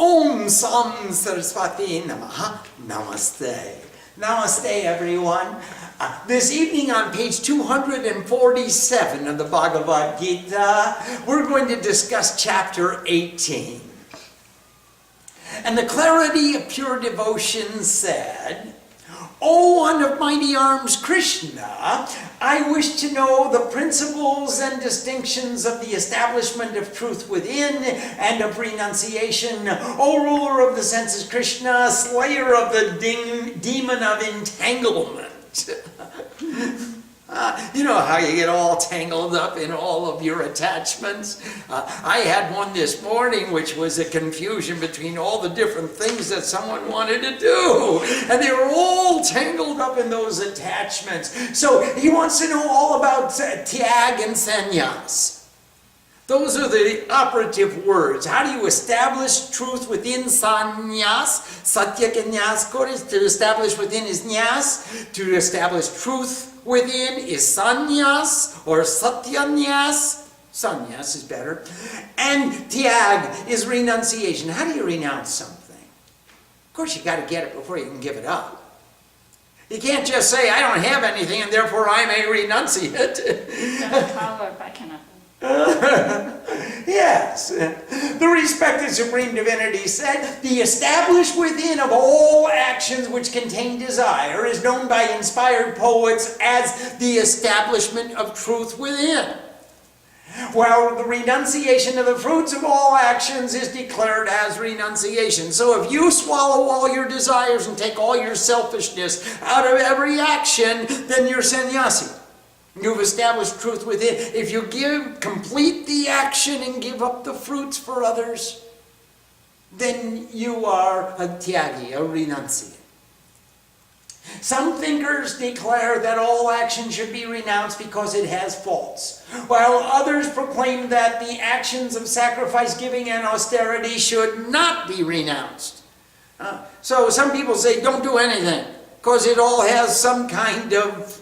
Om Sam Saraswati Namaha. Namaste. Namaste, everyone. This evening on page 247 of the Bhagavad Gita, we're going to discuss chapter 18. And the clarity of pure devotion said, O one of mighty arms, Krishna, I wish to know the principles and distinctions of the establishment of truth within and of renunciation. O ruler of the senses, Krishna, slayer of the demon of entanglement. You know how you get all tangled up in all of your attachments? I had one this morning which was a confusion between all the different things that someone wanted to do. And they were all tangled up in those attachments. So he wants to know all about tyag and sannyas. Those are the operative words. How do you establish truth within sannyas? Satya ka nyas kore, to establish within is nyas. To establish truth within is sannyas or satyanyas. Sannyas is better. And tyag is renunciation. How do you renounce something? Of course, you got to get it before you can give it up. You can't just say, I don't have anything and therefore I may renunciate. Yes. The respected Supreme Divinity said, the established within of all actions which contain desire is known by inspired poets as the establishment of truth within. While the renunciation of the fruits of all actions is declared as renunciation. So if you swallow all your desires and take all your selfishness out of every action, then you're sannyasi. You've established truth within. If you complete the action and give up the fruits for others, then you are a tyagi, a renunciant. Some thinkers declare that all action should be renounced because it has faults, while others proclaim that the actions of sacrifice, giving, and austerity should not be renounced. So some people say, don't do anything, because it all has some kind of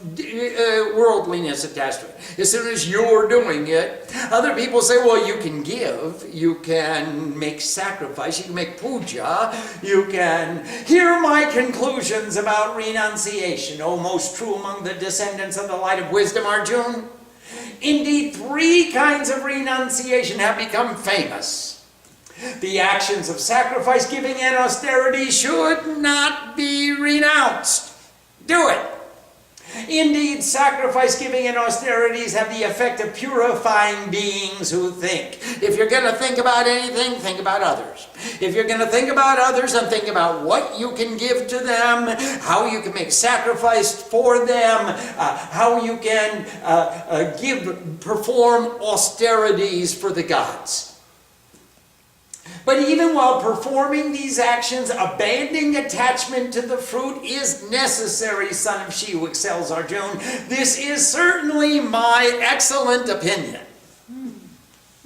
worldliness attached to it. As soon as you're doing it, other people say, well, you can give, you can make sacrifice, you can make puja, you can hear my conclusions about renunciation, O most true among the descendants of the light of wisdom, Arjuna. Indeed, 3 kinds of renunciation have become famous. The actions of sacrifice, giving, and austerity should not be renounced. Do it. Indeed, sacrifice, giving, and austerities have the effect of purifying beings who think. If you're going to think about anything, think about others. If you're going to think about others, then think about what you can give to them, how you can make sacrifice for them, how you can perform austerities for the gods. But even while performing these actions, abandoning attachment to the fruit is necessary, son of she who excels Arjuna. This is certainly my excellent opinion.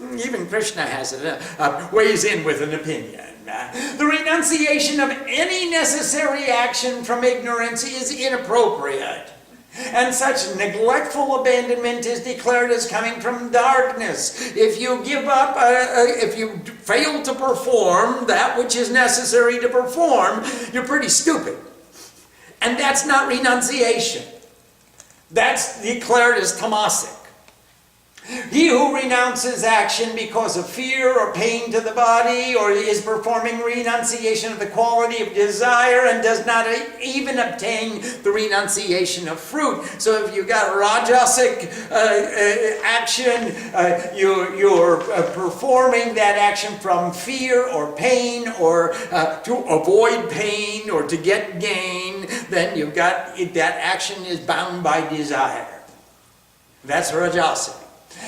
Even Krishna has it, weighs in with an opinion. The renunciation of any necessary action from ignorance is inappropriate. And such neglectful abandonment is declared as coming from darkness. If you give up, if you fail to perform that which is necessary to perform, you're pretty stupid. And that's not renunciation. That's declared as tamasic. He who renounces action because of fear or pain to the body, or is performing renunciation of the quality of desire and does not even obtain the renunciation of fruit. So if you've got rajasic action, you're performing that action from fear or pain, or to avoid pain or to get gain, then you've got that action is bound by desire. That's rajasic.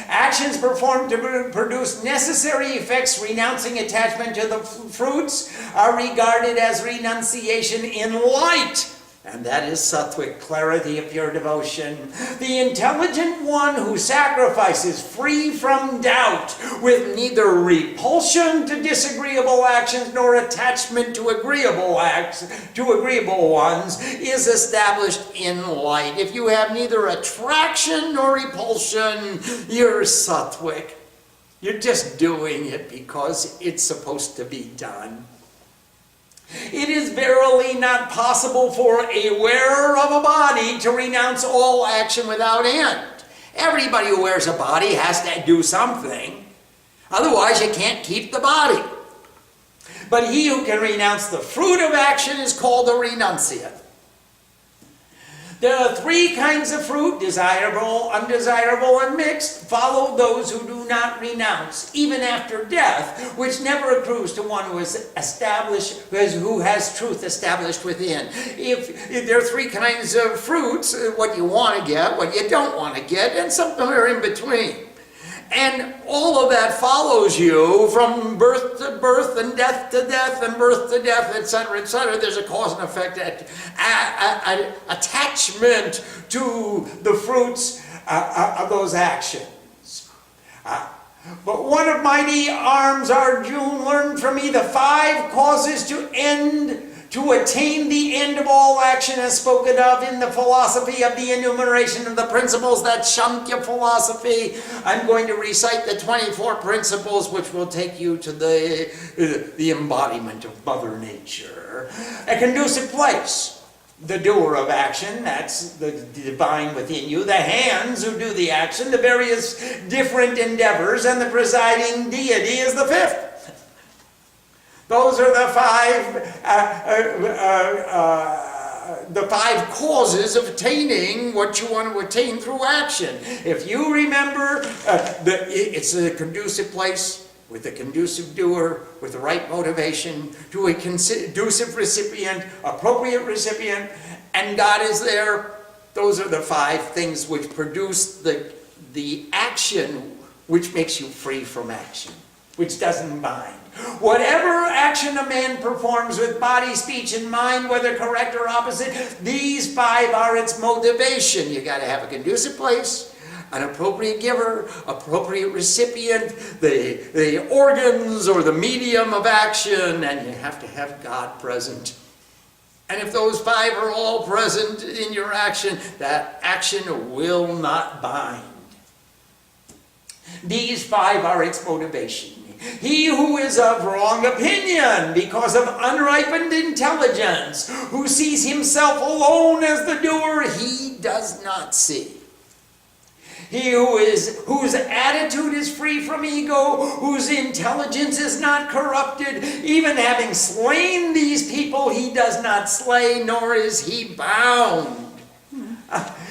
Actions performed to produce necessary effects, renouncing attachment to the fruits, are regarded as renunciation in light. And that is sattvic, clarity of pure devotion. The intelligent one who sacrifices free from doubt, with neither repulsion to disagreeable actions nor attachment to agreeable ones, is established in light. If you have neither attraction nor repulsion, you're sattvic. You're just doing it because it's supposed to be done. It is verily not possible for a wearer of a body to renounce all action without end. Everybody who wears a body has to do something. Otherwise, you can't keep the body. But he who can renounce the fruit of action is called a renunciate. There are three kinds of fruit, desirable, undesirable, and mixed. Follow those who do not renounce, even after death, which never accrues to one who is established, who has truth established within. If there are three kinds of fruits, what you want to get, what you don't want to get, and somewhere in between. And all of that follows you from birth to birth and death to death and birth to death, etc., etc. There's a cause and effect attachment to the fruits of those actions. But one of mighty arms, Arjuna, learned from me the 5 causes to attain the end of all action as spoken of in the philosophy of the enumeration of the principles, that Samkhya philosophy. I'm going to recite the 24 principles which will take you to the embodiment of Mother Nature. A conducive place, the doer of action, that's the divine within you, the hands who do the action, the various different endeavors, and the presiding deity is the 5th. Those are the five causes of attaining what you want to attain through action. If you remember, it's a conducive place with a conducive doer, with the right motivation, to a conducive recipient, appropriate recipient, and God is there. Those are the 5 things which produce the action which makes you free from action, which doesn't bind. Whatever action a man performs with body, speech, and mind, whether correct or opposite, these 5 are its motivation. You got to have a conducive place, an appropriate giver, appropriate recipient, the organs or the medium of action, and you have to have God present. And if those 5 are all present in your action, that action will not bind. These 5 are its motivation. He who is of wrong opinion because of unripened intelligence, who sees himself alone as the doer, he does not see. He whose attitude is free from ego, whose intelligence is not corrupted, even having slain these people, he does not slay, nor is he bound.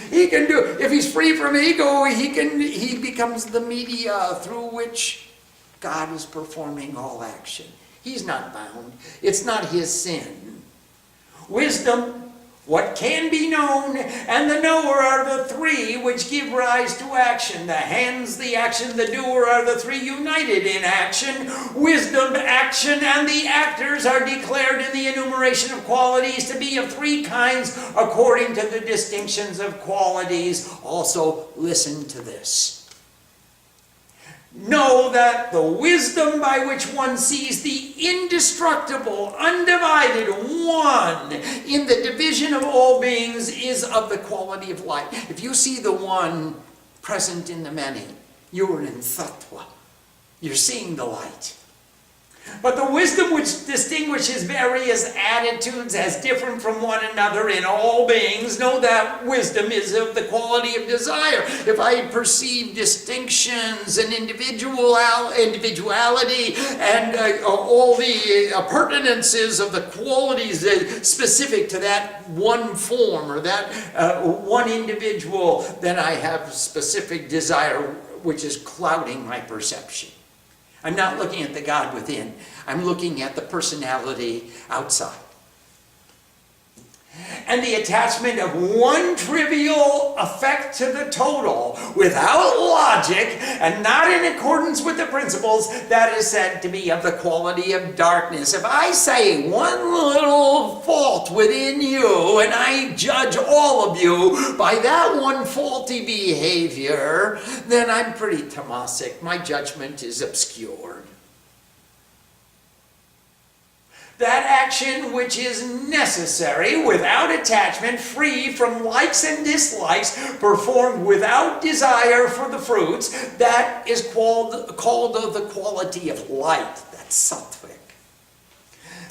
He can do, if he's free from ego, he becomes the media through which God is performing all action. He's not bound. It's not his sin. Wisdom, what can be known, and the knower are the 3 which give rise to action. The hands, the action, the doer are the 3 united in action. Wisdom, action, and the actors are declared in the enumeration of qualities to be of 3 kinds according to the distinctions of qualities. Also, listen to this. Know that the wisdom by which one sees the indestructible, undivided one in the division of all beings is of the quality of light. If you see the one present in the many, you are in tattva. You're seeing the light. But the wisdom which distinguishes various attitudes as different from one another in all beings, know that wisdom is of the quality of desire. If I perceive distinctions and individuality and all the appurtenances of the qualities specific to that one form or that one individual, then I have specific desire which is clouding my perception. I'm not looking at the God within. I'm looking at the personality outside. And the attachment of one trivial effect to the total without logic and not in accordance with the principles, that is said to be of the quality of darkness. If I say one little fault within you and I judge all of you by that one faulty behavior, then I'm pretty tamasic. My judgment is obscured. That action which is necessary, without attachment, free from likes and dislikes, performed without desire for the fruits, that is called of the quality of light. That's sattvic.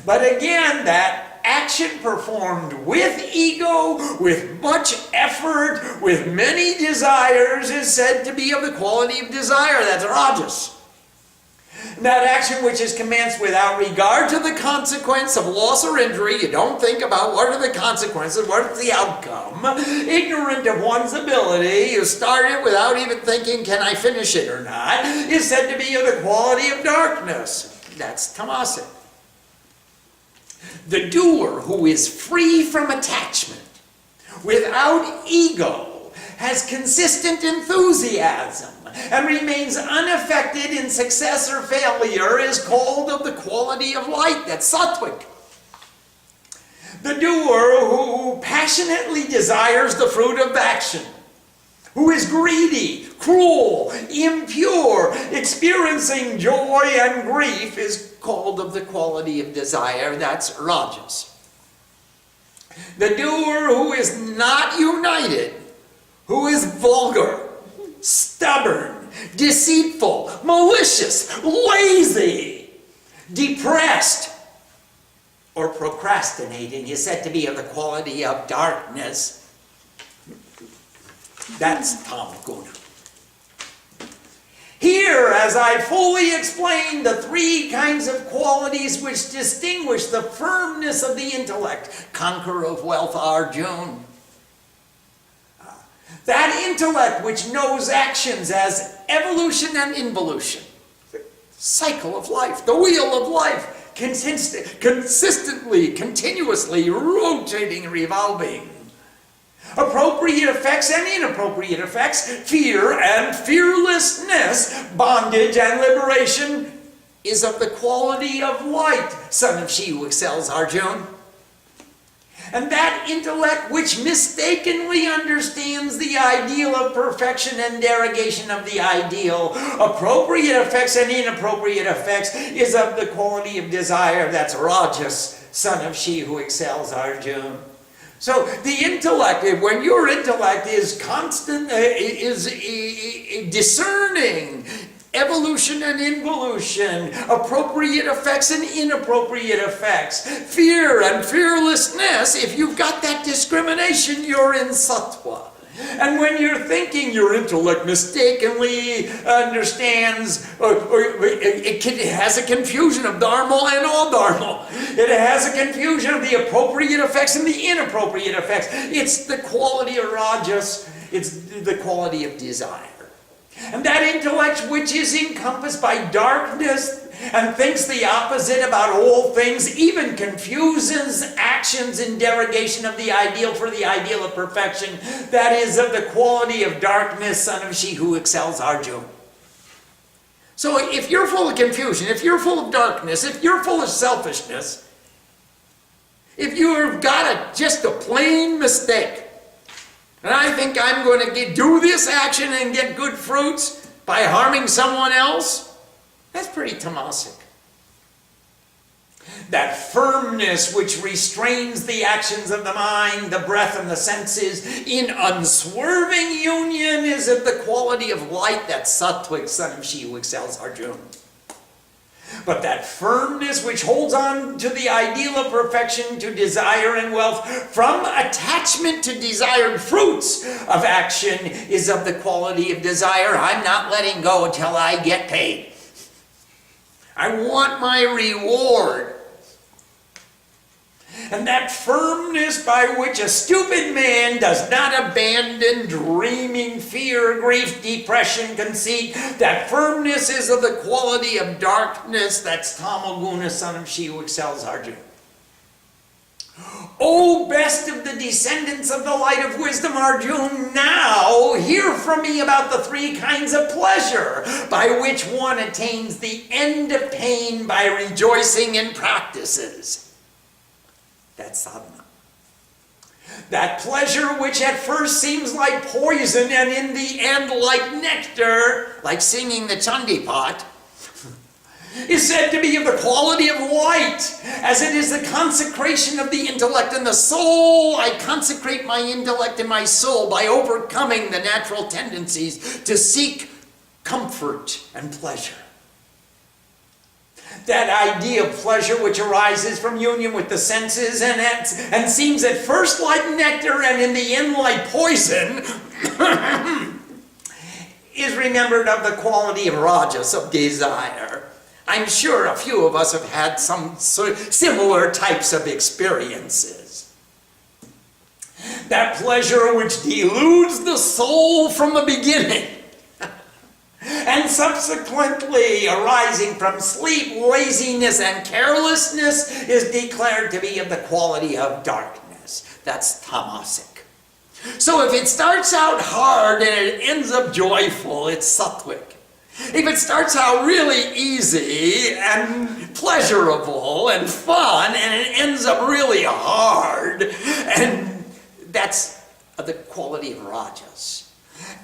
But again, that action performed with ego, with much effort, with many desires, is said to be of the quality of desire. That's rajas. That action which is commenced without regard to the consequence of loss or injury, you don't think about what are the consequences, what is the outcome, ignorant of one's ability, you start it without even thinking, can I finish it or not, is said to be of the quality of darkness. That's tamasic. The doer who is free from attachment, without ego, has consistent enthusiasm, and remains unaffected in success or failure, is called of the quality of light. That's sattvic. The doer who passionately desires the fruit of action, who is greedy, cruel, impure, experiencing joy and grief, is called of the quality of desire. That's rajas. The doer who is not united, who is vulgar, stubborn, deceitful, malicious, lazy, depressed, or procrastinating, is said to be of the quality of darkness. That's tamaguna. Here, as I fully explained, the three kinds of qualities which distinguish the firmness of the intellect, conqueror of wealth, Arjuna. That intellect which knows actions as evolution and involution, the cycle of life, the wheel of life, consistently, continuously rotating and revolving. Appropriate effects and inappropriate effects, fear and fearlessness, bondage and liberation, is of the quality of light, son of she who excels, Arjuna. And that intellect which mistakenly understands the ideal of perfection and derogation of the ideal, appropriate effects and inappropriate effects, is of the quality of desire. That's rajas, son of she who excels, Arjuna. So the intellect, when your intellect is constant, is discerning evolution and involution, appropriate effects and inappropriate effects, fear and fearlessness, if you've got that discrimination, you're in sattva. And when you're thinking, your intellect mistakenly understands, or it has a confusion of dharma and all dharma. It has a confusion of the appropriate effects and the inappropriate effects. It's the quality of rajas, it's the quality of desire. And that intellect which is encompassed by darkness and thinks the opposite about all things, even confuses actions in derogation of the ideal for the ideal of perfection, that is of the quality of darkness, son of she who excels, Arjuna. So if you're full of confusion, if you're full of darkness, if you're full of selfishness, if you've got just a plain mistake, and I think I'm going to do this action and get good fruits by harming someone else, that's pretty tamasic. That firmness which restrains the actions of the mind, the breath, and the senses in unswerving union is of the quality of light. That's sattvic, son of she who excels, Arjuna. But that firmness which holds on to the ideal of perfection, to desire and wealth, from attachment to desired fruits of action, is of the quality of desire. I'm not letting go until I get paid. I want my reward. And that firmness by which a stupid man does not abandon dreaming, fear, grief, depression, conceit, that firmness is of the quality of darkness. That's tamaguna, son of she who excels, Arjuna. O best of the descendants of the light of wisdom, Arjuna, now hear from me about the three kinds of pleasure by which one attains the end of pain by rejoicing in practices. That's sadhana. That pleasure which at first seems like poison and in the end like nectar, like singing the Chandipat, is said to be of the quality of light, as it is the consecration of the intellect and the soul. I consecrate my intellect and my soul by overcoming the natural tendencies to seek comfort and pleasure. That idea of pleasure which arises from union with the senses and seems at first like nectar and in the end like poison is remembered of the quality of rajas, of desire. I'm sure a few of us have had some similar types of experiences. That pleasure which deludes the soul from the beginning and subsequently arising from sleep, laziness, and carelessness is declared to be of the quality of darkness. That's tamasic. So if it starts out hard and it ends up joyful, it's sattvic. If it starts out really easy and pleasurable and fun and it ends up really hard, and that's the quality of rajas.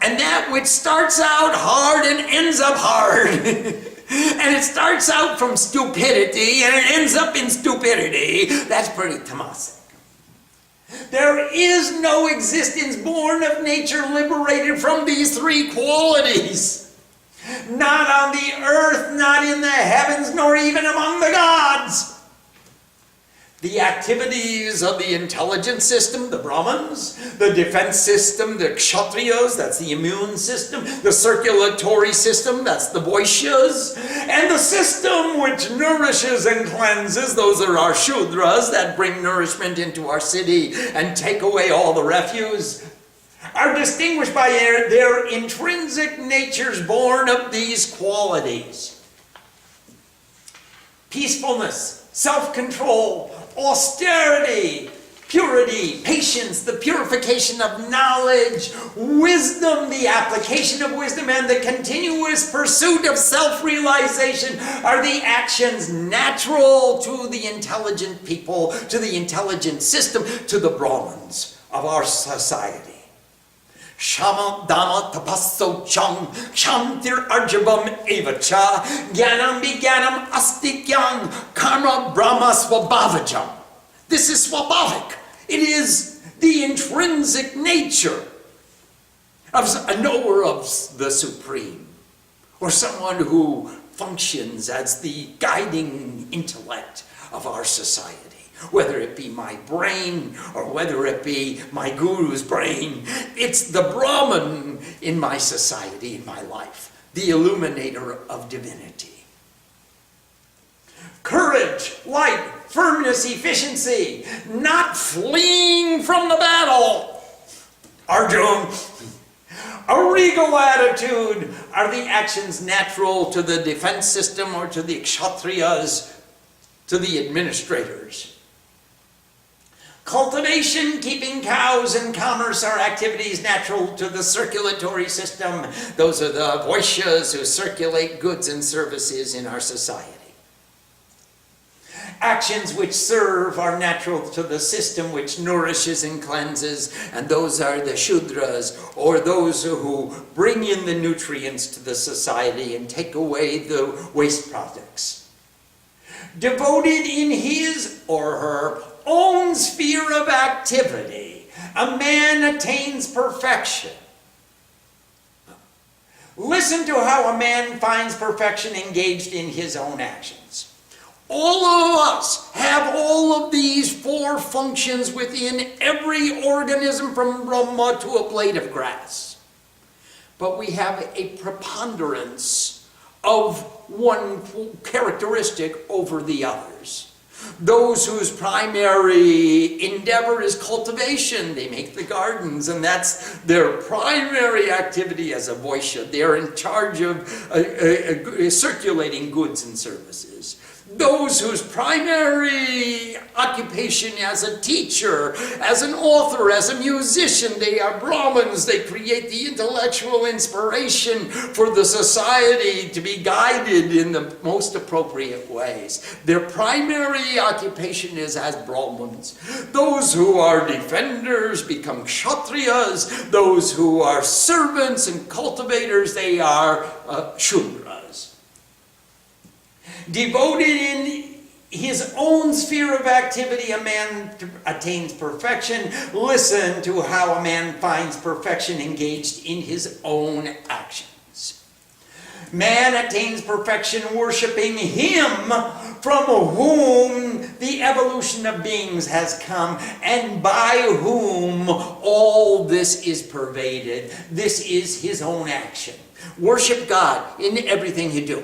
And that which starts out hard and ends up hard, and it starts out from stupidity and it ends up in stupidity, that's pretty tamasic. There is no existence born of nature liberated from these three qualities. Not on the earth, not in the heavens, nor even among the gods. The activities of the intelligence system, the Brahmins, the defense system, the Kshatriyas, that's the immune system, the circulatory system, that's the Vaishyas, and the system which nourishes and cleanses, those are our Shudras that bring nourishment into our city and take away all the refuse, are distinguished by their intrinsic natures born of these qualities. Peacefulness, self-control, austerity, purity, patience, the purification of knowledge, wisdom, the application of wisdom, and the continuous pursuit of self-realization are the actions natural to the intelligent people, to the intelligent system, to the Brahmins of our society. Shama Dhamma Tapasso Chang Shantir Arjabam Evacha Gyanam Vigyanam Astikyam Karma Brahma Swabhavajam. This is swabhavic. It is the intrinsic nature of a knower of the Supreme, or someone who functions as the guiding intellect of our society. Whether it be my brain or whether it be my guru's brain, it's the Brahman in my society, in my life, the illuminator of divinity. Courage, light, firmness, efficiency, not fleeing from the battle. Arjun, a regal attitude are the actions natural to the defense system or to the kshatriyas, to the administrators. Cultivation, keeping cows, and commerce are activities natural to the circulatory system. Those are the Vaishyas who circulate goods and services in our society. Actions which serve are natural to the system which nourishes and cleanses, and those are the Shudras, or those who bring in the nutrients to the society and take away the waste products. Devoted in his or her own sphere of activity, a man attains perfection. Listen to how a man finds perfection engaged in his own actions. All of us have all of these four functions within every organism from Brahma to a blade of grass. But we have a preponderance of one characteristic over the others. Those whose primary endeavor is cultivation, they make the gardens, and that's their primary activity as a Vaishya. They're in charge of circulating goods and services. Those whose primary occupation as a teacher, as an author, as a musician, they are Brahmins. They create the intellectual inspiration for the society to be guided in the most appropriate ways. Their primary occupation is as Brahmins. Those who are defenders become Kshatriyas. Those who are servants and cultivators, they are Shudras. Devoted in his own sphere of activity, a man attains perfection. Listen to how a man finds perfection engaged in his own actions. Man attains perfection worshiping him from whom the evolution of beings has come and by whom all this is pervaded. This is his own action. Worship God in everything you do.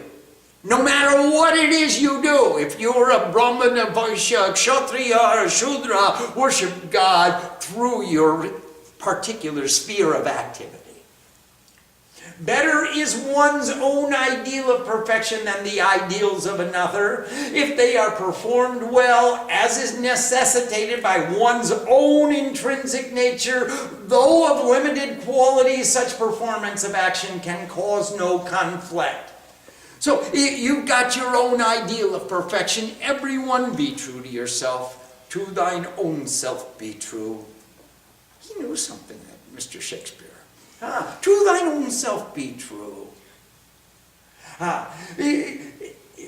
No matter what it is you do, if you're a Brahman, a Vaishya, a Kshatriya, or a Shudra, worship God through your particular sphere of activity. Better is one's own ideal of perfection than the ideals of another, if they are performed well, as is necessitated by one's own intrinsic nature. Though of limited quality, such performance of action can cause no conflict. So you've got your own ideal of perfection. Everyone be true to yourself. To thine own self be true. He knew something, that Mr. Shakespeare. To thine own self be true.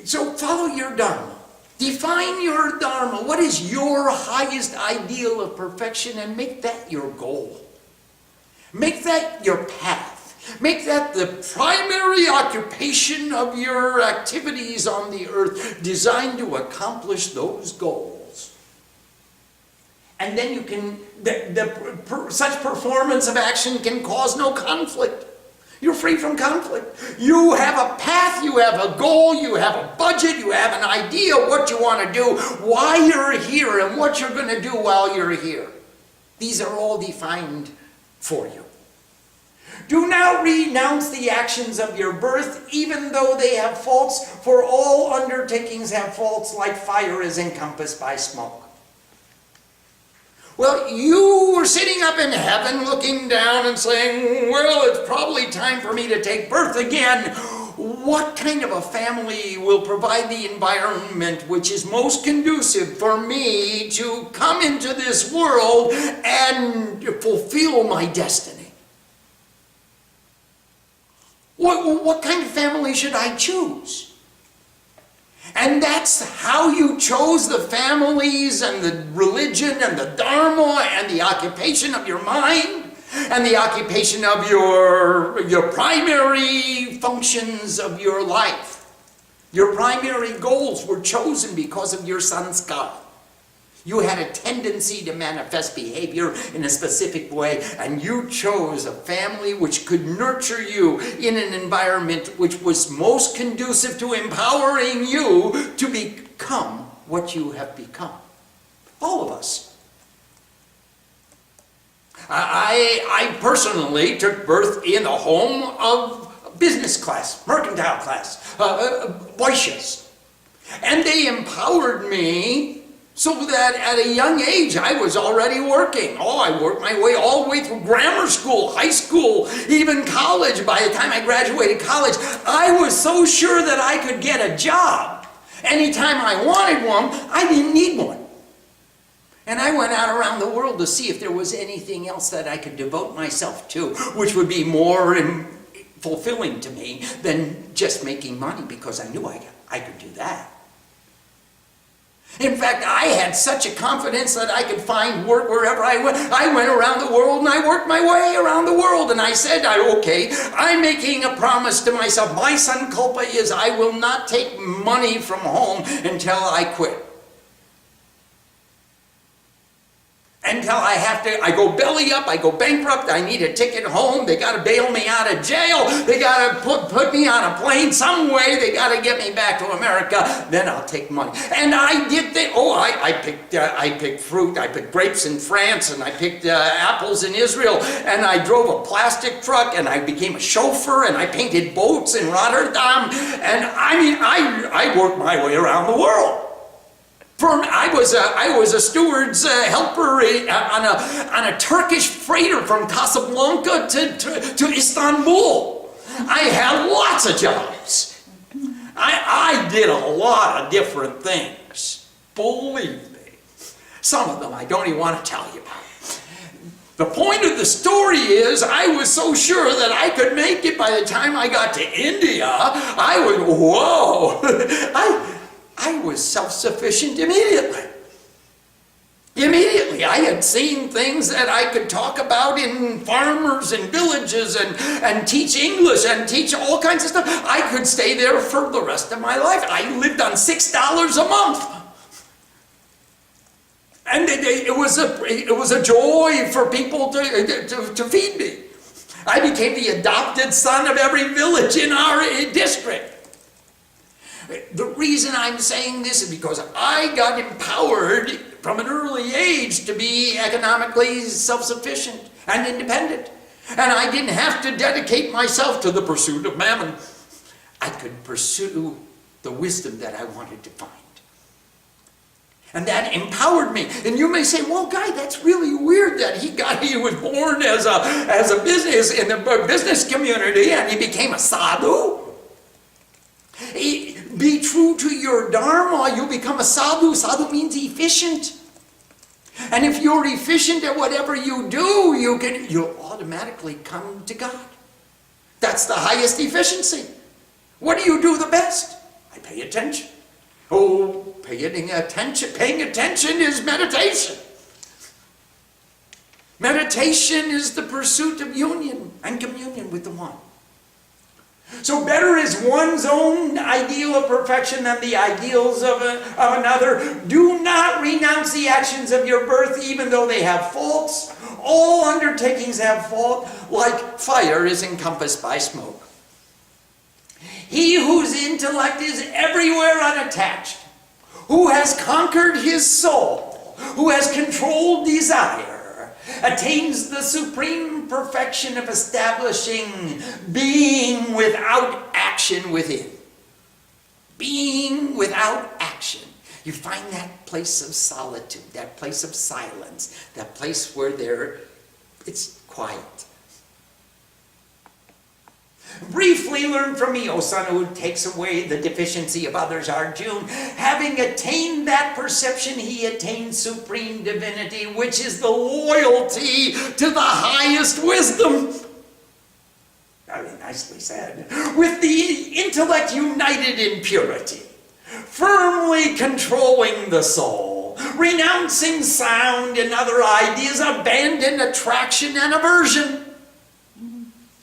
So follow your Dharma. Define your Dharma. What is your highest ideal of perfection, and make that your goal. Make that your path. Make that the primary occupation of your activities on the earth, designed to accomplish those goals. And then you can, such performance of action can cause no conflict. You're free from conflict. You have a path, you have a goal, you have a budget, you have an idea what you want to do, why you're here, and what you're going to do while you're here. These are all defined for you. Do not renounce the actions of your birth, even though they have faults, for all undertakings have faults, like fire is encompassed by smoke. Well, you were sitting up in heaven looking down and saying, well, it's probably time for me to take birth again. What kind of a family will provide the environment which is most conducive for me to come into this world and fulfill my destiny? What kind of family should I choose? And that's how you chose the families and the religion and the Dharma and the occupation of your mind and the occupation of your primary functions of your life. Your primary goals were chosen because of your sanskar. You had a tendency to manifest behavior in a specific way, and you chose a family which could nurture you in an environment which was most conducive to empowering you to become what you have become. All of us. I personally took birth in the home of business class, mercantile class, Vaishyas. And they empowered me so that at a young age, I was already working. I worked my way all the way through grammar school, high school, even college. By the time I graduated college, I was so sure that I could get a job. Anytime I wanted one, I didn't need one. And I went out around the world to see if there was anything else that I could devote myself to, which would be more fulfilling to me than just making money, because I knew I could do that. In fact, I had such a confidence that I could find work wherever I went. I went around the world and I worked my way around the world. And I said, okay, I'm making a promise to myself. My sankalpa is I will not take money from home until I quit. Until I go belly up, I go bankrupt, I need a ticket home, they got to bail me out of jail, they got to put me on a plane some way, they got to get me back to America, then I'll take money. And I did that. I picked fruit, I picked grapes in France, and I picked apples in Israel, and I drove a plastic truck, and I became a chauffeur, and I painted boats in Rotterdam, and I worked my way around the world. I was a steward's helper on a Turkish freighter from Casablanca to Istanbul. I had lots of jobs. I did a lot of different things. Believe me. Some of them I don't even want to tell you about. The point of the story is I was so sure that I could make it. By the time I got to India, I was, whoa, I was self-sufficient immediately. Immediately, I had seen things that I could talk about in farmers and villages and teach English and teach all kinds of stuff. I could stay there for the rest of my life. I lived on $6 a month. And it was a joy for people to feed me. I became the adopted son of every village in our district. The reason I'm saying this is because I got empowered from an early age to be economically self-sufficient and independent. And I didn't have to dedicate myself to the pursuit of mammon. I could pursue the wisdom that I wanted to find. And that empowered me. And you may say, well, Guy, that's really weird that he was born as a business in the business community and he became a sadhu. Be true to your dharma, you become a sadhu. Sadhu means efficient. And if you're efficient at whatever you do, you'll automatically come to God. That's the highest efficiency. What do you do the best? I pay attention. Oh, paying attention is meditation. Meditation is the pursuit of union and communion with the one. So better is one's own ideal of perfection than the ideals of another. Do not renounce the actions of your birth, even though they have faults. All undertakings have fault, like fire is encompassed by smoke. He whose intellect is everywhere unattached, who has conquered his soul, who has controlled desire, attains the supreme perfection of establishing being without action within. Being without action. You find that place of solitude, that place of silence, that place where it's quiet. Briefly learn from me, O son, who takes away the deficiency of others, Arjuna. Having attained that perception, he attains supreme divinity, which is the loyalty to the highest wisdom. I mean, nicely said. With the intellect united in purity, firmly controlling the soul, renouncing sound and other ideas, abandon attraction and aversion.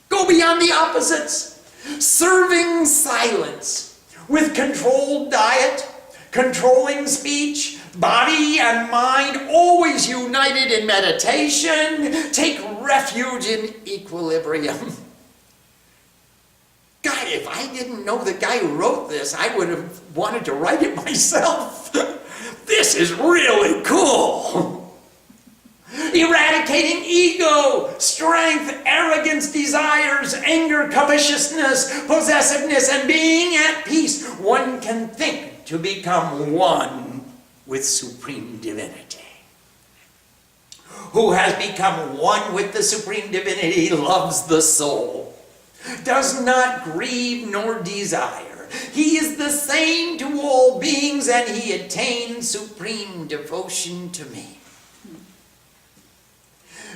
Go beyond the opposites. Serving silence with controlled diet, controlling speech, body and mind, always united in meditation. Take refuge in equilibrium. God, if I didn't know the guy who wrote this, I would have wanted to write it myself. This is really cool. Eradicating ego, strength, arrogance, desires, anger, covetousness, possessiveness, and being at peace, one can think to become one with supreme divinity. Who has become one with the supreme divinity loves the soul, does not grieve nor desire. He is the same to all beings, and he attains supreme devotion to me.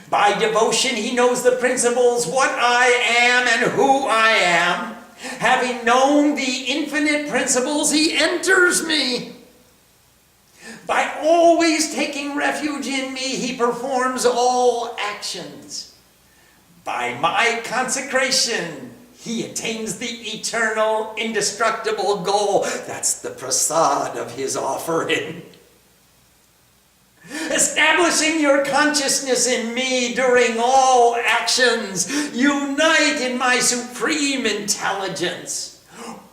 By devotion, he knows the principles, what I am and who I am. Having known the infinite principles, he enters me. By always taking refuge in me, he performs all actions. By my consecration, he attains the eternal, indestructible goal. That's the prasad of his offering. Establishing your consciousness in me during all actions, unite in my supreme intelligence.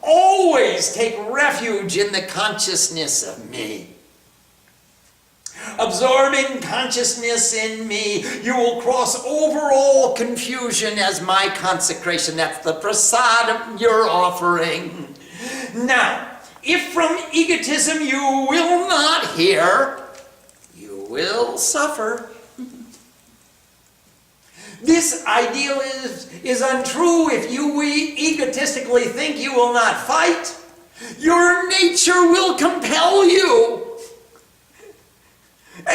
Always take refuge in the consciousness of me. Absorbing consciousness in me, you will cross over all confusion as my consecration. That's the prasad you're offering. Now, if from egotism you will not hear, you will suffer. This ideal is untrue if you egotistically think you will not fight. Your nature will compel you.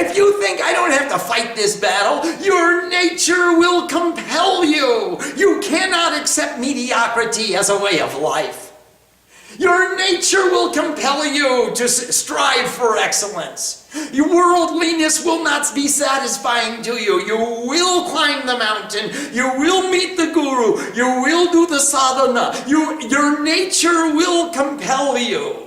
If you think I don't have to fight this battle, your nature will compel you. You cannot accept mediocrity as a way of life. Your nature will compel you to strive for excellence. Your worldliness will not be satisfying to you. You will climb the mountain. You will meet the guru. You will do the sadhana. Your nature will compel you.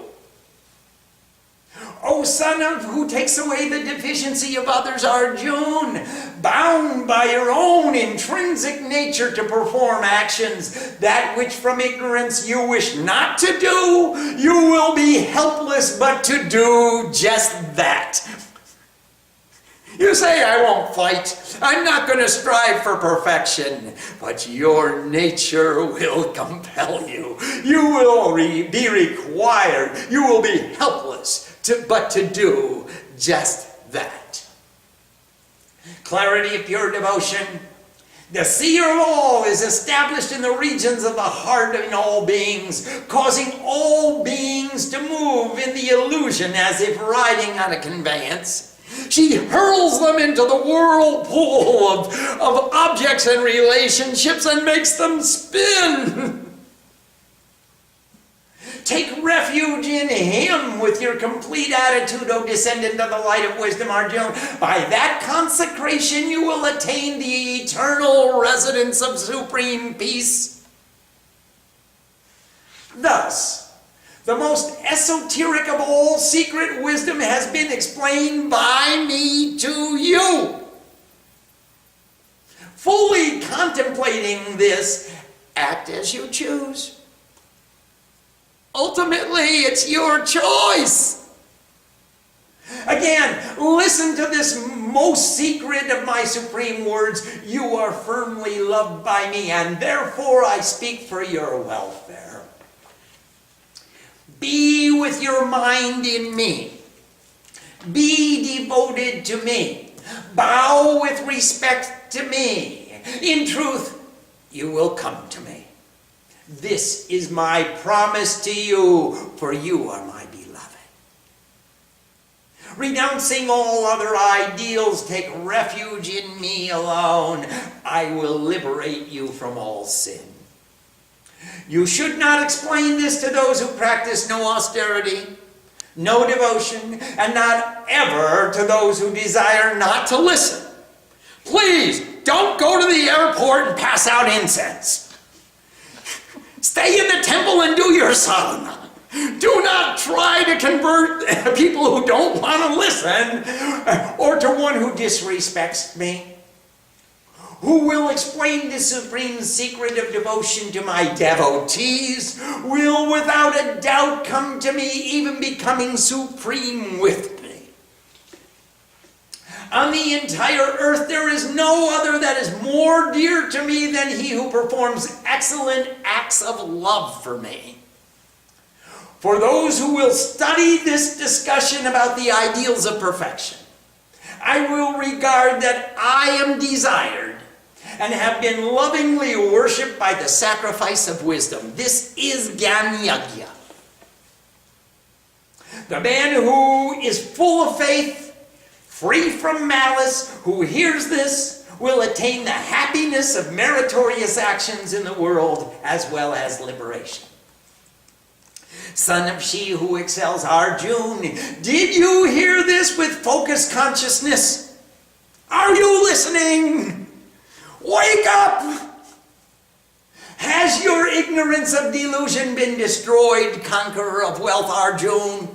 O son of who takes away the deficiency of others, Arjuna, bound by your own intrinsic nature to perform actions, that which from ignorance you wish not to do, you will be helpless but to do just that. You say, I won't fight. I'm not going to strive for perfection. But your nature will compel you. You will be required. You will be helpless but to do just that. Clarity of pure devotion. The seer of all is established in the regions of the heart in all beings, causing all beings to move in the illusion as if riding on a conveyance. She hurls them into the whirlpool of objects and relationships and makes them spin. Take refuge in Him with your complete attitude, O descendant of the light of wisdom, Arjuna. By that consecration you will attain the eternal residence of supreme peace. Thus, the most esoteric of all secret wisdom has been explained by me to you. Fully contemplating this, act as you choose. Ultimately, it's your choice. Again, listen to this most secret of my supreme words. You are firmly loved by me, and therefore I speak for your welfare. Be with your mind in me. Be devoted to me. Bow with respect to me. In truth, you will come to me. This is my promise to you, for you are my beloved. Renouncing all other ideals, take refuge in me alone. I will liberate you from all sin. You should not explain this to those who practice no austerity, no devotion, and not ever to those who desire not to listen. Please, don't go to the airport and pass out incense. Stay in the temple and do your sadhana. Do not try to convert people who don't want to listen, or to one who disrespects me. Who will explain the supreme secret of devotion to my devotees will without a doubt come to me, even becoming supreme with me. On the entire earth there is no other that is more dear to me than he who performs excellent acts of love for me. For those who will study this discussion about the ideals of perfection, I will regard that I am desired and have been lovingly worshipped by the sacrifice of wisdom. This is Gyan Yagya. The man who is full of faith, free from malice, who hears this, will attain the happiness of meritorious actions in the world as well as liberation. Son of she who excels, Arjuna, did you hear this with focused consciousness? Are you listening? Wake up! Has your ignorance of delusion been destroyed, conqueror of wealth, Arjuna?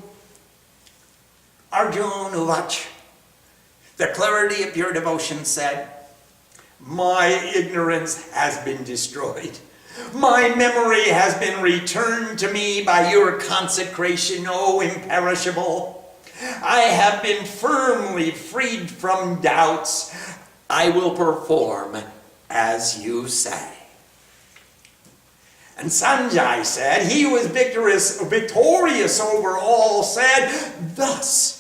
Arjuna Uvach. The clarity of your devotion said, my ignorance has been destroyed. My memory has been returned to me by your consecration, O imperishable. I have been firmly freed from doubts. I will perform as you say. And Sanjay said, he who is victorious over all, said, thus,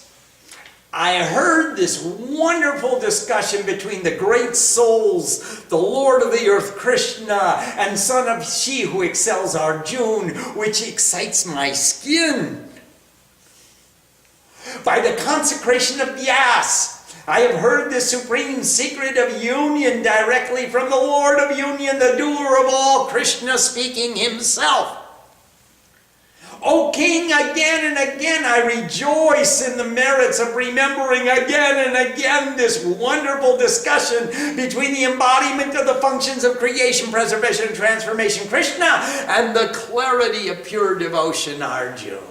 I heard this wonderful discussion between the great souls, the Lord of the earth, Krishna, and son of she who excels, Arjuna, which excites my skin. By the consecration of Vyas, I have heard the supreme secret of union directly from the Lord of Union, the doer of all, Krishna speaking himself. O King, again and again I rejoice in the merits of remembering again and again this wonderful discussion between the embodiment of the functions of creation, preservation, and transformation, Krishna, and the clarity of pure devotion, Arjuna.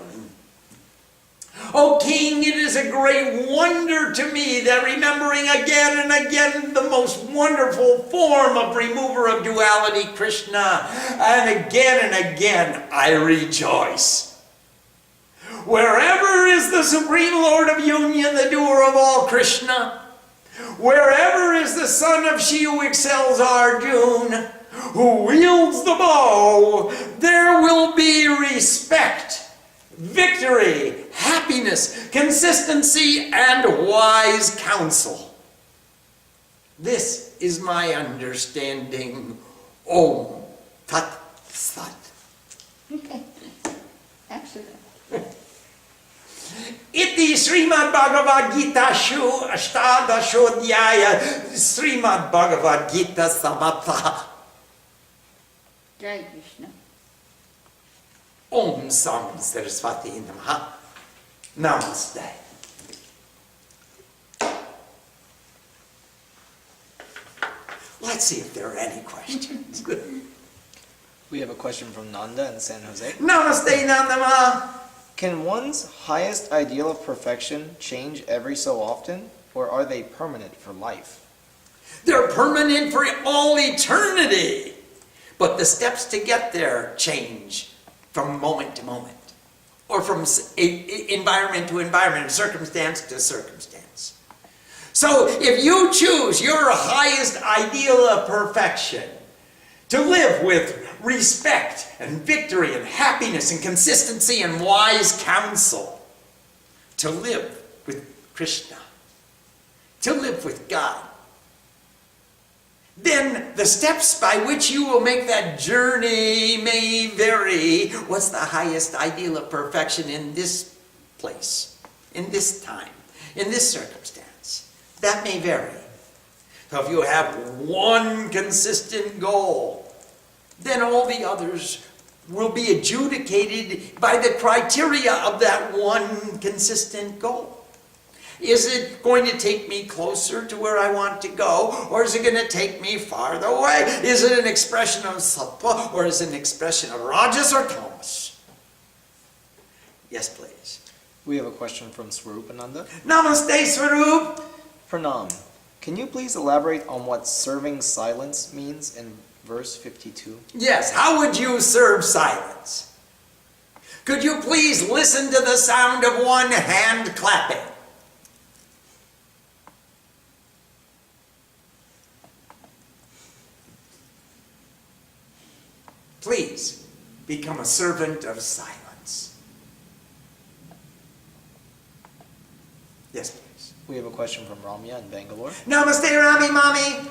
O King, it is a great wonder to me that remembering again and again the most wonderful form of remover of duality, Krishna, and again I rejoice. Wherever is the Supreme Lord of Union, the doer of all, Krishna, wherever is the son of she who excels, Arjuna, who wields the bow, there will be respect, victory, happiness, consistency, and wise counsel. This is my understanding. Om Tat Sat. Okay. Excellent. Iti Srimad Bhagavad Gita Shu Ashtadashodhyaya Srimad Bhagavad Gita Samata. Jai Krishna. Om Sam Saraswati Namaha. Namaste. Let's see if there are any questions. We have a question from Nanda in San Jose. Namaste Nandama. Can one's highest ideal of perfection change every so often, or are they permanent for life? They're permanent for all eternity. But the steps to get there change from moment to moment, or from environment to environment, circumstance to circumstance. So if you choose your highest ideal of perfection, to live with respect and victory and happiness and consistency and wise counsel, to live with Krishna, to live with God, then the steps by which you will make that journey may vary. What's the highest ideal of perfection in this place, in this time, in this circumstance? That may vary. So if you have one consistent goal, then all the others will be adjudicated by the criteria of that one consistent goal. Is it going to take me closer to where I want to go, or is it going to take me farther away? Is it an expression of sattva, or is it an expression of rajas or tamas? Yes, please. We have a question from Swarupananda. Namaste, Swarup. Pranam. Can you please elaborate on what serving silence means in verse 52? Yes, how would you serve silence? Could you please listen to the sound of one hand clapping? Please become a servant of silence. Yes, please. We have a question from Ramya in Bangalore. Namaste, Rami Mami.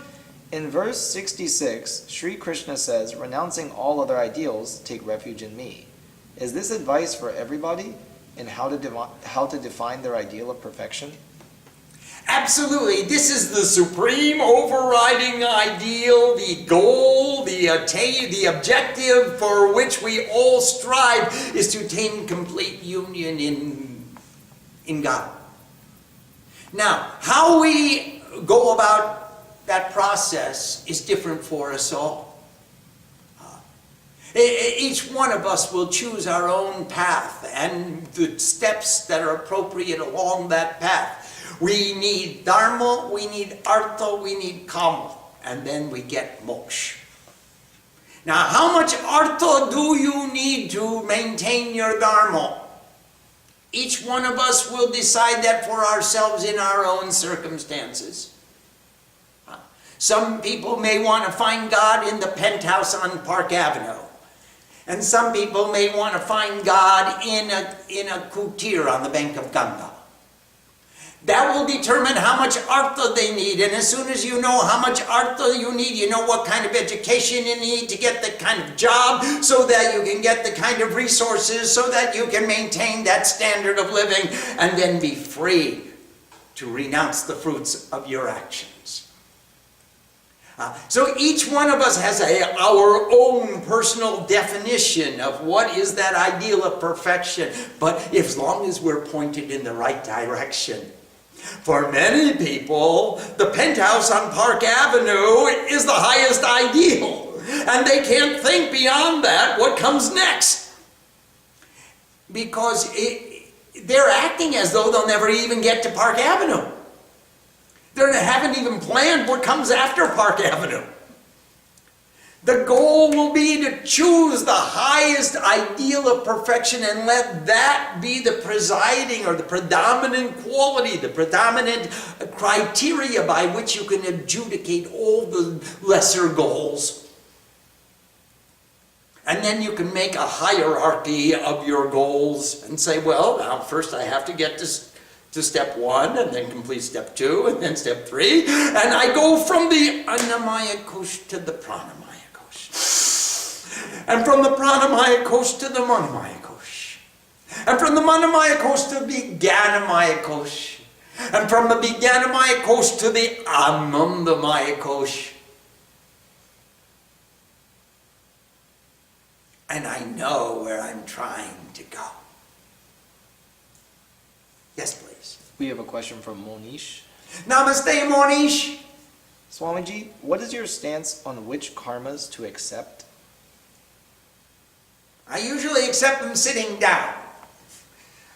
In verse 66, Sri Krishna says, renouncing all other ideals, take refuge in me. Is this advice for everybody in how to define their ideal of perfection? Absolutely. This is the supreme overriding ideal, the goal, the objective for which we all strive is to attain complete union in God. Now, how we go about that process is different for us all. Each one of us will choose our own path and the steps that are appropriate along that path. We need dharma, we need artha, we need kama, and then we get moksha. Now, how much artha do you need to maintain your dharma? Each one of us will decide that for ourselves in our own circumstances. Some people may want to find God in the penthouse on Park Avenue. And some people may want to find God in a kutir on the bank of Ganga. That will determine how much artha they need. And as soon as you know how much artha you need, you know what kind of education you need to get the kind of job, so that you can get the kind of resources, so that you can maintain that standard of living and then be free to renounce the fruits of your actions. So each one of us has our own personal definition of what is that ideal of perfection, but as long as we're pointed in the right direction. For many people, the penthouse on Park Avenue is the highest ideal, and they can't think beyond that what comes next. Because they're acting as though they'll never even get to Park Avenue. They haven't even planned what comes after Park Avenue. The goal will be to choose the highest ideal of perfection and let that be the presiding or the predominant quality, the predominant criteria by which you can adjudicate all the lesser goals. And then you can make a hierarchy of your goals and say, well, now first I have to get to step 1, and then complete step 2, and then step 3, and I go from the Annamaya Kosh to the Pranamaya Kosh, and from the Pranamaya Kosh to the Manomaya Kosh, and from the Manomaya Kosh to the Jnanamaya Kosh, and from the Jnanamaya Kosh to the Anandamaya Kosh. And I know where I'm trying to go. Yes, please. We have a question from Monish. Namaste, Monish. Swamiji, what is your stance on which karmas to accept? I usually accept them sitting down.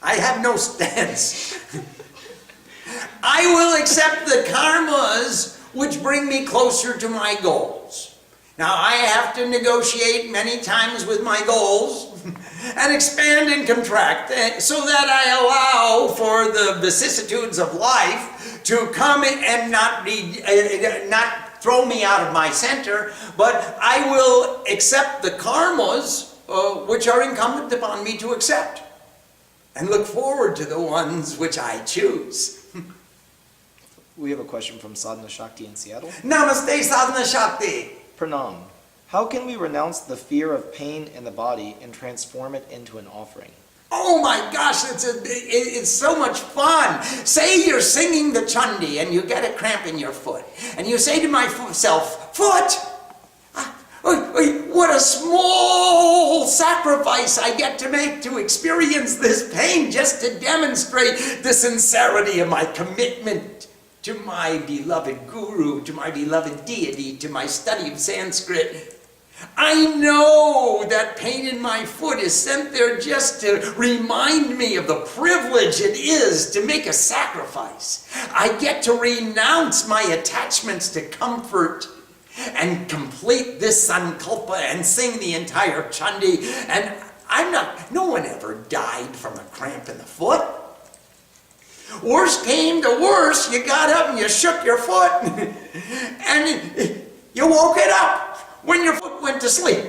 I have no stance. I will accept the karmas which bring me closer to my goals. Now, I have to negotiate many times with my goals and expand and contract so that I allow for the vicissitudes of life to come and not throw me out of my center, but I will accept the karmas which are incumbent upon me to accept and look forward to the ones which I choose. We have a question from Sadhana Shakti in Seattle. Namaste, Sadhana Shakti. Pranam. How can we renounce the fear of pain in the body and transform it into an offering? Oh my gosh, it's so much fun. Say you're singing the Chandi and you get a cramp in your foot. And you say to myself, foot, what a small sacrifice I get to make to experience this pain just to demonstrate the sincerity of my commitment to my beloved guru, to my beloved deity, to my study of Sanskrit. I know that pain in my foot is sent there just to remind me of the privilege it is to make a sacrifice. I get to renounce my attachments to comfort and complete this sankalpa and sing the entire Chandi. And no one ever died from a cramp in the foot. Worst came to worst, you got up and you shook your foot and you woke it up when your foot went to sleep.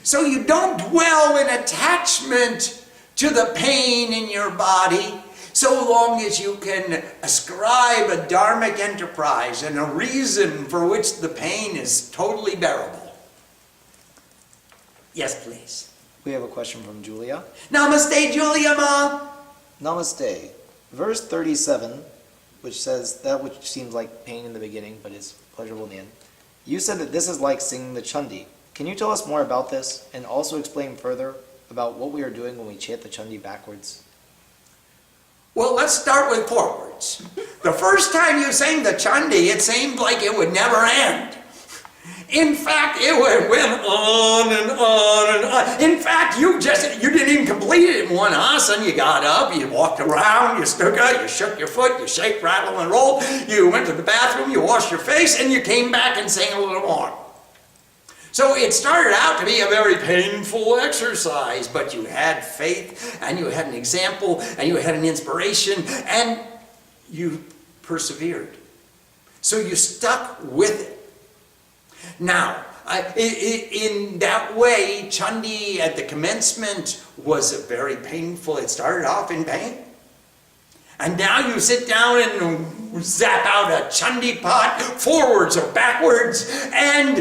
So you don't dwell in attachment to the pain in your body so long as you can ascribe a dharmic enterprise and a reason for which the pain is totally bearable. Yes, please. We have a question from Julia. Namaste, Julia Ma. Namaste. Verse 37, which says that which seems like pain in the beginning but is pleasurable in the end. You said that this is like singing the Chandi. Can you tell us more about this and also explain further about what we are doing when we chant the Chandi backwards? Well, let's start with forwards. The first time you sang the Chandi, it seemed like it would never end. In fact, it went on and on and on. In fact, you didn't even complete it in one asana. You got up, you walked around, you stood up, you shook your foot, you shake, rattle, and roll. You went to the bathroom, you washed your face, and you came back and sang a little more. So it started out to be a very painful exercise, but you had faith, and you had an example, and you had an inspiration, and you persevered. So you stuck with it. Now, in that way, Chandi at the commencement was very painful. It started off in pain. And now you sit down and zap out a Chandi pot, forwards or backwards, and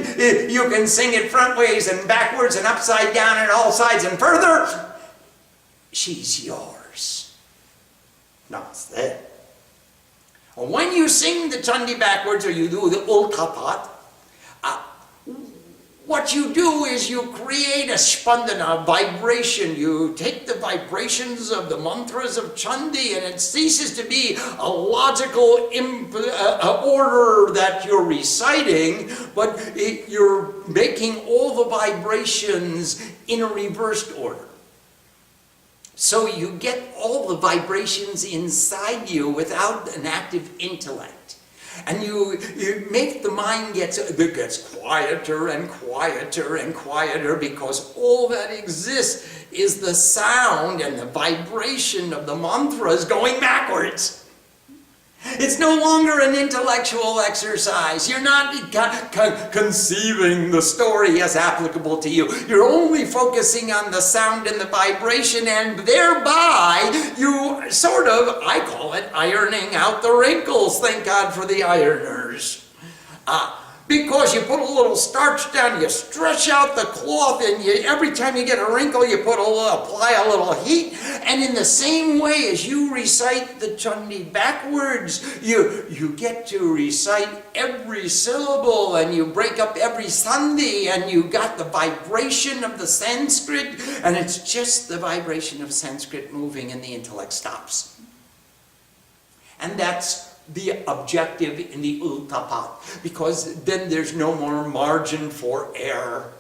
you can sing it front ways and backwards and upside down and all sides and further. She's yours. Namaste. When you sing the Chandi backwards or you do the Ultapat, what you do is you create a spandana, vibration. You take the vibrations of the mantras of Chandi and it ceases to be a logical order that you're reciting, but you're making all the vibrations in a reversed order. So you get all the vibrations inside you without an active intellect. And you make the mind gets quieter and quieter and quieter, because all that exists is the sound and the vibration of the mantras going backwards. It's no longer an intellectual exercise. You're not conceiving the story as applicable to you. You're only focusing on the sound and the vibration, and thereby you sort of, I call it, ironing out the wrinkles. Thank God for the ironers. Because you put a little starch down, you stretch out the cloth, and every time you get a wrinkle, you apply a little heat. And in the same way as you recite the Chandi backwards, you get to recite every syllable, and you break up every sandhi, and you got the vibration of the Sanskrit, and it's just the vibration of Sanskrit moving, and the intellect stops. And that's the objective in the Ultapat, because then there's no more margin for error.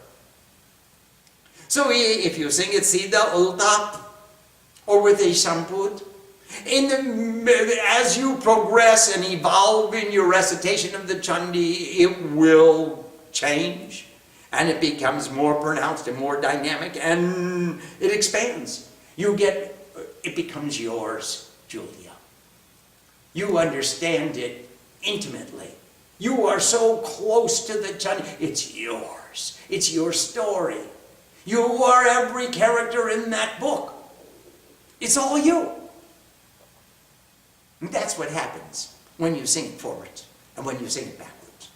So if you sing it Siddha Ultap or with a Shamput, as you progress and evolve in your recitation of the Chandi, it will change and it becomes more pronounced and more dynamic, and it expands. It becomes yours, Julia. You understand it intimately. You are so close to the Chandi. It's yours. It's your story. You are every character in that book. It's all you. And that's what happens when you sing it forwards and when you sing it backwards.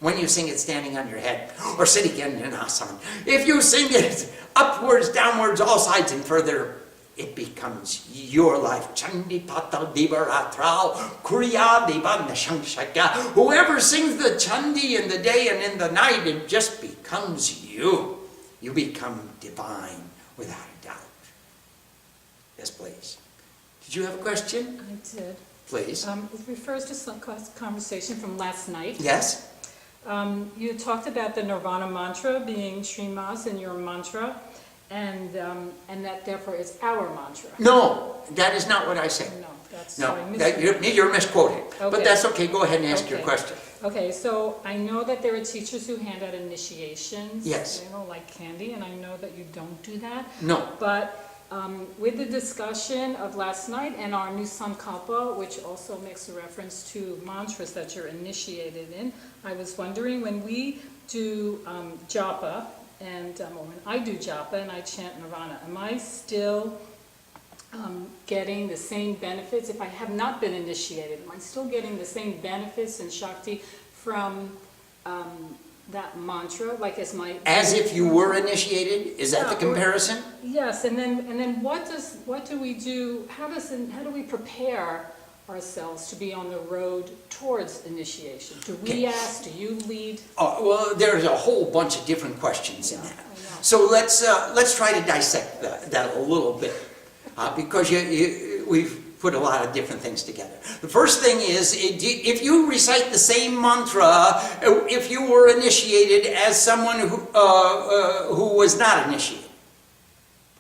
When you sing it standing on your head or sitting in an asana. If you sing it upwards, downwards, all sides and further, it becomes your life. Chandi patal divaratrao kuriya divanna shankshaka. Whoever sings the Chandi in the day and in the night, it just becomes you. You become divine without a doubt. Yes, please. Did you have a question? I did. Please. It refers to some conversation from last night. Yes? You talked about the Nirvana mantra being Srimaz in your mantra, and that therefore is our mantra. No, that is not what I said. No, that's No, sorry, you're misquoting. Okay. But that's okay. Go ahead and ask your Okay. question. Okay, so I know that there are teachers who hand out initiations. Yes. Like candy, and I know that you don't do that. No. But with the discussion of last night and our new Sankalpa, which also makes a reference to mantras that you're initiated in, I was wondering, when we do japa, and when I do japa and I chant Nirvana, am I still getting the same benefits? If I have not been initiated, am I still getting the same benefits and Shakti from that mantra, like As if you were initiated? Is that the Yeah, comparison? Yes, and then what do we do? How do we prepare ourselves to be on the road towards initiation? Do we ask? Do you lead? Well, there's a whole bunch of different questions in Yeah, that. I know. So let's try to dissect that a little bit, because we've put a lot of different things together. The first thing is, if you recite the same mantra, if you were initiated as someone who was not initiated,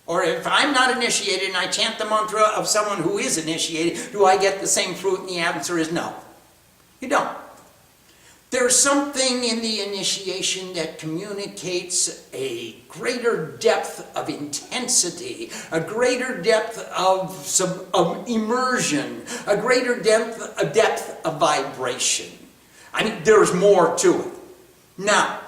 or if I'm not initiated and I chant the mantra of someone who is initiated, do I get the same fruit? And the answer is no. You don't. There's something in the initiation that communicates a greater depth of intensity, a greater depth of immersion, a greater depth of vibration. I mean, there's more to it. Now,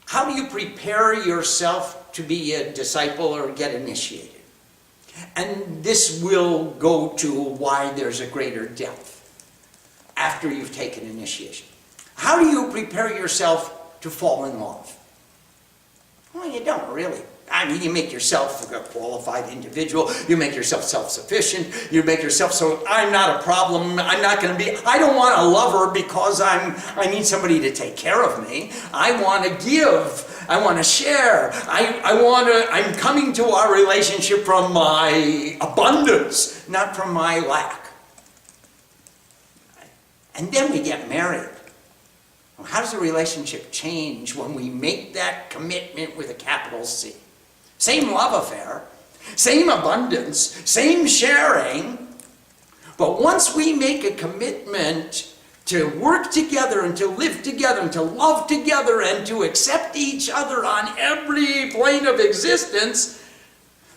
how do you prepare yourself to be a disciple or get initiated? And this will go to why there's a greater depth after you've taken initiation. How do you prepare yourself to fall in love? Well, you don't really. I mean, you make yourself a qualified individual, you make yourself self-sufficient, you make yourself so, I'm not a problem, I'm not going to be, I don't want a lover because I need somebody to take care of me. I want to give, I want to share, I'm coming to our relationship from my abundance, not from my lack. And then we get married. Well, how does the relationship change when we make that commitment with a capital C? Same love affair, same abundance, same sharing, but once we make a commitment to work together and to live together and to love together and to accept each other on every plane of existence,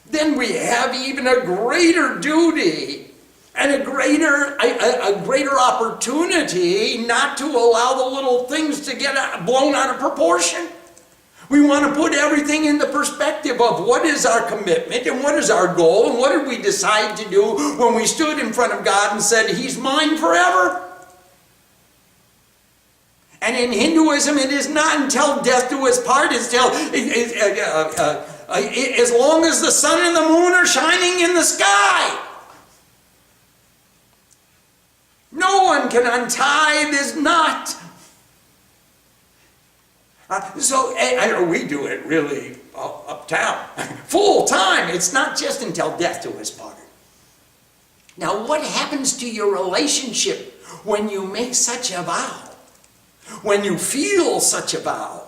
then we have even a greater duty and a greater opportunity not to allow the little things to get blown out of proportion. We want to put everything in the perspective of what is our commitment and what is our goal and what did we decide to do when we stood in front of God and said, He's mine forever. And in Hinduism, it is not until death do us part, it's till, as long as the sun and the moon are shining in the sky. No one can untie this knot. We do it really uptown, full time. It's not just until death do us part. Now, what happens to your relationship when you make such a vow? When you feel such a vow?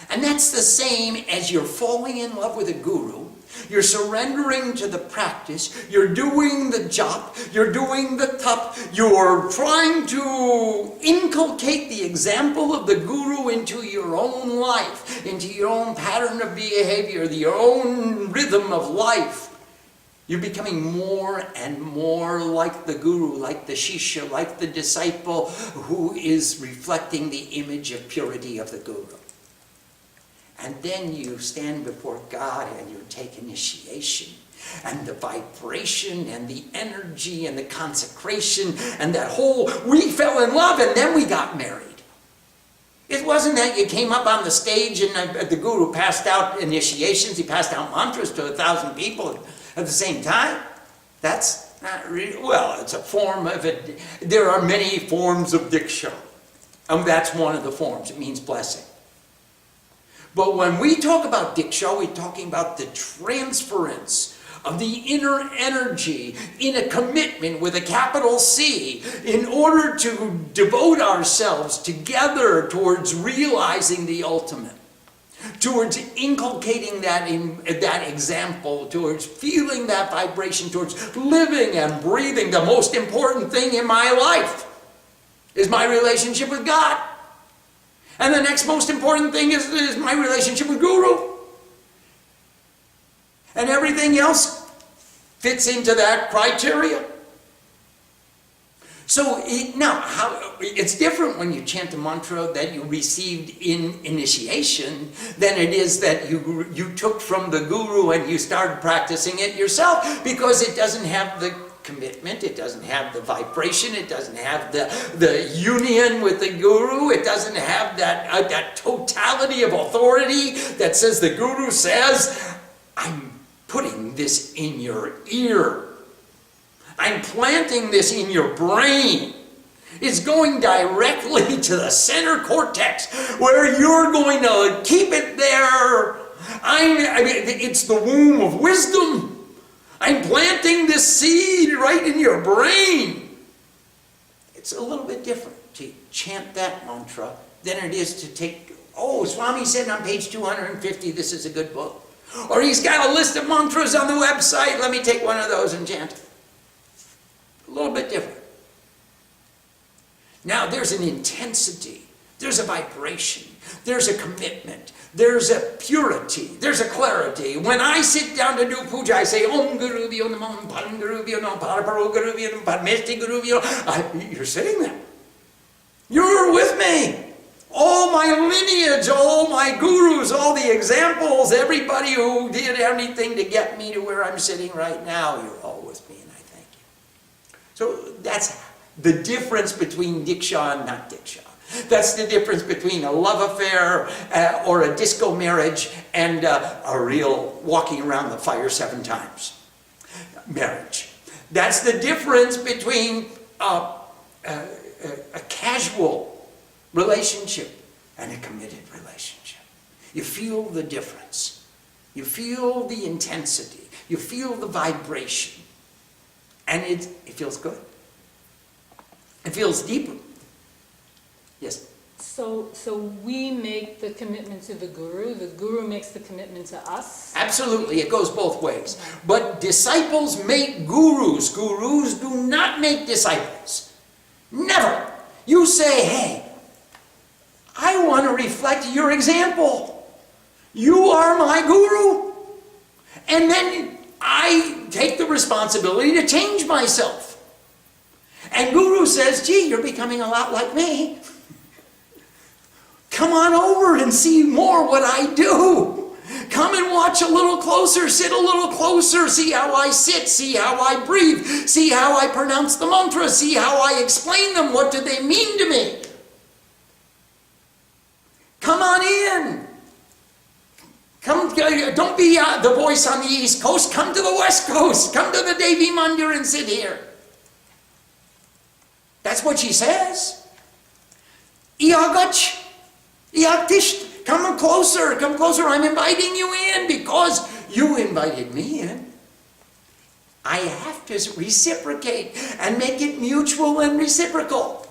And that's the same as you're falling in love with a guru. You're surrendering to the practice, you're doing the jop, you're doing the tap, you're trying to inculcate the example of the guru into your own life, into your own pattern of behavior, your own rhythm of life. You're becoming more and more like the guru, like the shishya, like the disciple who is reflecting the image of purity of the guru. And then you stand before God and you take initiation. And the vibration and the energy and the consecration and that whole, we fell in love and then we got married. It wasn't that you came up on the stage and the guru passed out initiations, he passed out mantras to 1,000 people at the same time. That's not really, well, it's a form of it. There are many forms of diksha. And that's one of the forms. It means blessing. But when we talk about diksha, we're talking about the transference of the inner energy in a commitment with a capital C in order to devote ourselves together towards realizing the ultimate, towards inculcating that example, towards feeling that vibration, towards living and breathing. The most important thing in my life is my relationship with God. And the next most important thing is my relationship with Guru. And everything else fits into that criteria. So it's different when you chant a mantra that you received in initiation than it is that you took from the Guru and you started practicing it yourself, because it doesn't have the commitment, it doesn't have the vibration, it doesn't have the union with the Guru, it doesn't have that totality of authority that says the Guru says, I'm putting this in your ear. I'm planting this in your brain. It's going directly to the center cortex where you're going to keep it there. It's the womb of wisdom. I'm planting this seed right in your brain. It's a little bit different to chant that mantra than it is to take, Swami said on page 250, this is a good book. Or he's got a list of mantras on the website, let me take one of those and chant it. A little bit different. Now there's an intensity, there's a vibration, there's a commitment, there's a purity, there's a clarity. When I sit down to do puja, I say, Om Guru Vyo Namo, Pan Guru Vyo Namo, Paraparo Guru Vyo Namo, Padmeshti Guru Vyo Namo. You're sitting there. You're with me. All my lineage, all my gurus, all the examples, everybody who did anything to get me to where I'm sitting right now, you're all with me, and I thank you. So that's the difference between diksha and not diksha. That's the difference between a love affair or a disco marriage and a real walking around the fire 7 times marriage. That's the difference between a casual relationship and a committed relationship. You feel the difference. You feel the intensity. You feel the vibration. And it feels good. It feels deeper. Yes? So we make the commitment to the Guru makes the commitment to us? Absolutely, it goes both ways. But disciples make gurus. Gurus do not make disciples. Never. You say, hey, I want to reflect your example. You are my guru. And then I take the responsibility to change myself. And Guru says, gee, you're becoming a lot like me. Come on over and see more what I do. Come and watch a little closer, sit a little closer, see how I sit, see how I breathe, see how I pronounce the mantra, see how I explain them, what do they mean to me? Come on in. Come, don't be the voice on the East Coast, come to the West Coast, come to the Devi Mandir and sit here. That's what she says. Iagach. Iaktish, come closer, I'm inviting you in because you invited me in. I have to reciprocate and make it mutual and reciprocal.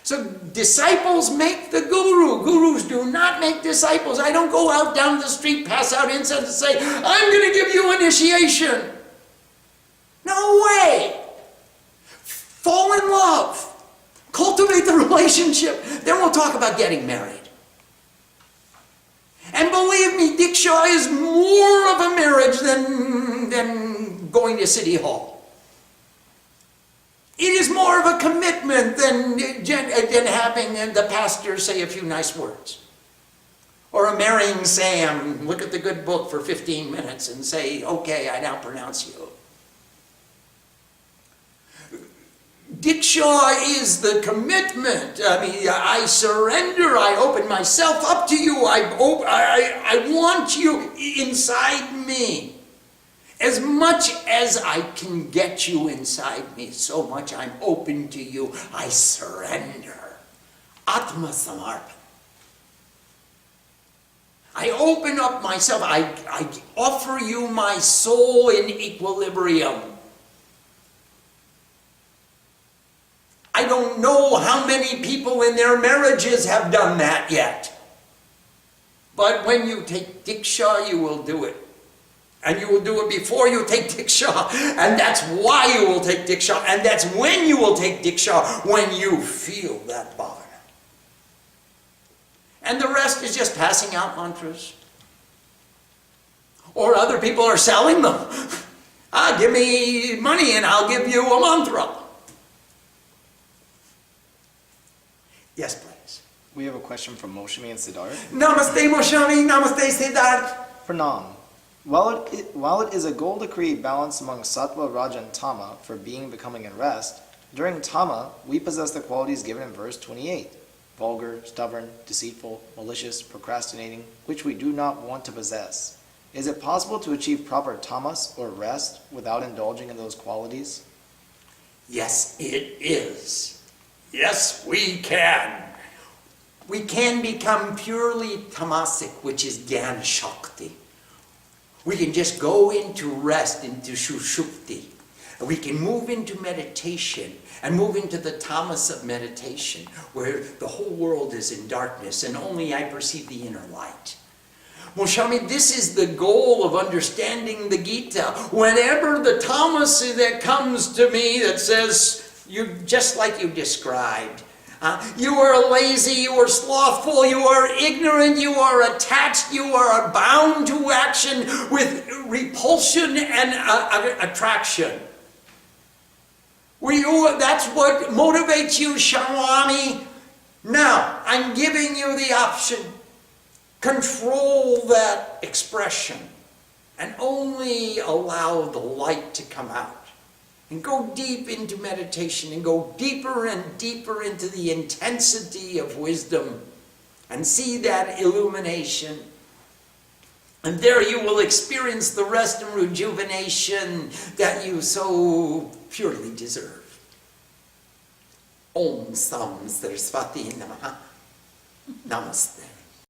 So disciples make the guru. Gurus do not make disciples. I don't go out down the street, pass out incense and say, I'm going to give you initiation. No way. Fall in love. Cultivate the relationship. Then we'll talk about getting married. And believe me, Diksha is more of a marriage than going to City Hall. It is more of a commitment than having the pastor say a few nice words. Or a marrying Sam, look at the good book for 15 minutes and say, okay, I now pronounce you. Diksha is the commitment. I mean, I surrender. I open myself up to you. I want you inside me. As much as I can get you inside me, so much I'm open to you. I surrender. Atma Samarpan. I open up myself. I offer you my soul in equilibrium. I don't know how many people in their marriages have done that yet. But when you take Diksha, you will do it. And you will do it before you take Diksha. And that's why you will take Diksha. And that's when you will take Diksha, when you feel that bhavana. And the rest is just passing out mantras. Or other people are selling them. Give me money and I'll give you a mantra. Yes, please. We have a question from Moshami and Siddharth. Namaste, Moshami. Namaste, Siddharth. Pranam. While it is a goal to create balance among Sattva, Raja, and Tama for being, becoming, and rest, during Tama, we possess the qualities given in verse 28. Vulgar, stubborn, deceitful, malicious, procrastinating, which we do not want to possess. Is it possible to achieve proper tamas, or rest, without indulging in those qualities? Yes, it is. Yes, we can. We can become purely tamasic, which is Gyan Shakti. We can just go into rest, into Shushukti. We can move into meditation and move into the tamas of meditation, where the whole world is in darkness and only I perceive the inner light. Moshami, this is the goal of understanding the Gita. Whenever the tamas that comes to me that says, you just like you described. You are lazy, you are slothful, you are ignorant, you are attached, you are bound to action with repulsion and attraction. That's what motivates you, Swami. Now, I'm giving you the option. Control that expression and only allow the light to come out. And go deep into meditation and go deeper and deeper into the intensity of wisdom and see that illumination. And there you will experience the rest and rejuvenation that you so purely deserve. Om Sam Saraswati Namaha. Namaste.